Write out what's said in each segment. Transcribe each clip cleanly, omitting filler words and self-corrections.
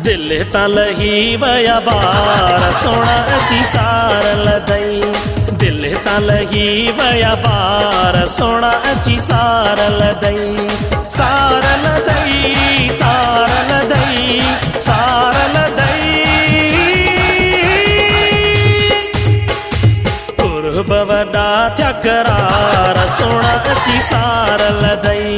दिल तां लही वया बार सोना अची सारल दई। दिल तां लही वया बार सोना अची सारल दई। सारल दई सारल दई सारल दई। कुर्ब वॾा थिया करार सोना अची सारल दई।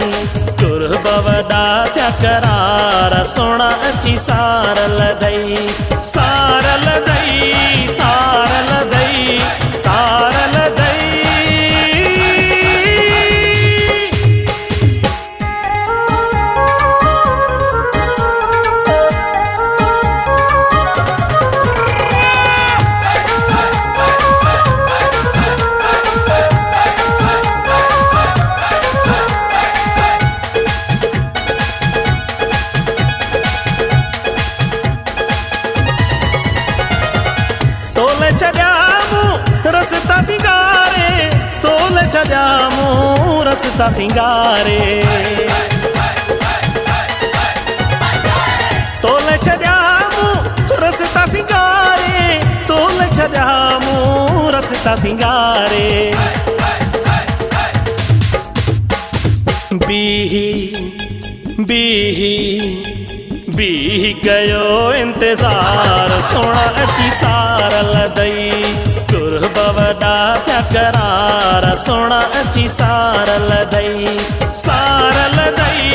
कुर्ब वॾा थिया करार सोना अची सारल दई। सारल दई सारल दई सारल दई। तोले छॾियामूं रस्ता सिंगारे। तोले छॾियामूं रस्ता सिंगारे। तोले छॾियामूं रस्ता सिंगारे। तोले छॾियामूं रस्ता सिंगारे। बीही कयो इंतज़ार सोना अची सारल दई। कुर्ब वॾा थिया करार सोना अची सारल दई। सारल दई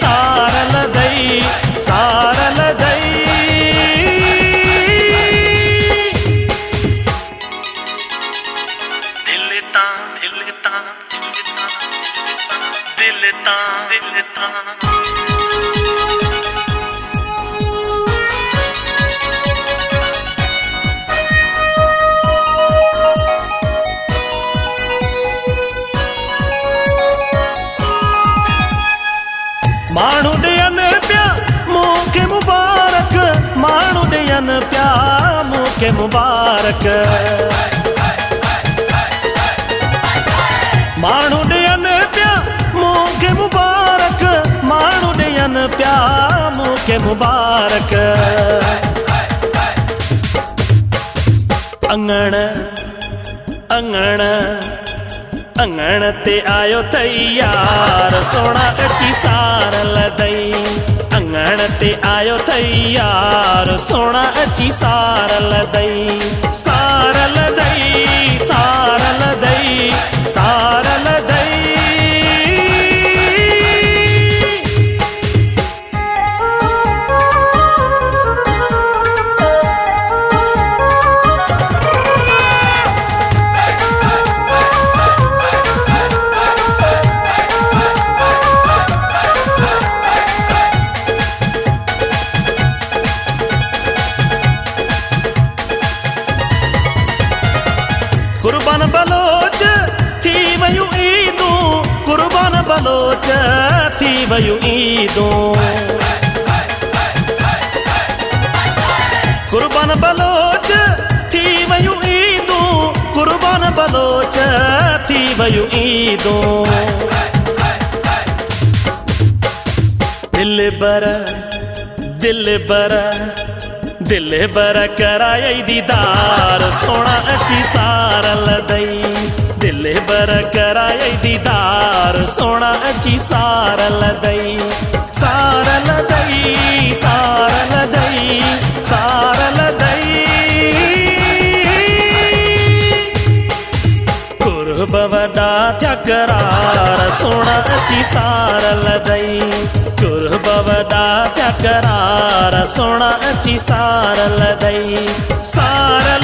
सारल दई सारल दई। माण्हू ॾियनि पिया मूंखे मुबारक। माण्हू ॾियनि पिया मूंखे मुबारक। माण्हू ॾियनि पिया मूंखे मुबारक। माण्हू ॾियनि पिया मूंखे मुबारक। अंगण अंगण अंगण ते आयो तैयार सोना अची सारल दई। अंगण ते आयो तैयार सोना अची सारल दई। सारल दई सारल दई सारल दई। कुर्बान बलोच थी वयूं ईदूं। कुर्बान बलोच थी वयूं ईदूं। कुर्बान बलोच थी वयूं ईदूं। कुर्बान बलोच थी वयूं ईदूं। दिल बर कराई दीदार सोना अची सारल दई। दिल बर कराई दीदार सोना अची सारल दई। सारल दई सारल दई सारल दई। कुर्ब वॾा थिया करार सोना अची सारल दई। कुर्ब वॾा थिया करार सोना अची सारल दई। सारल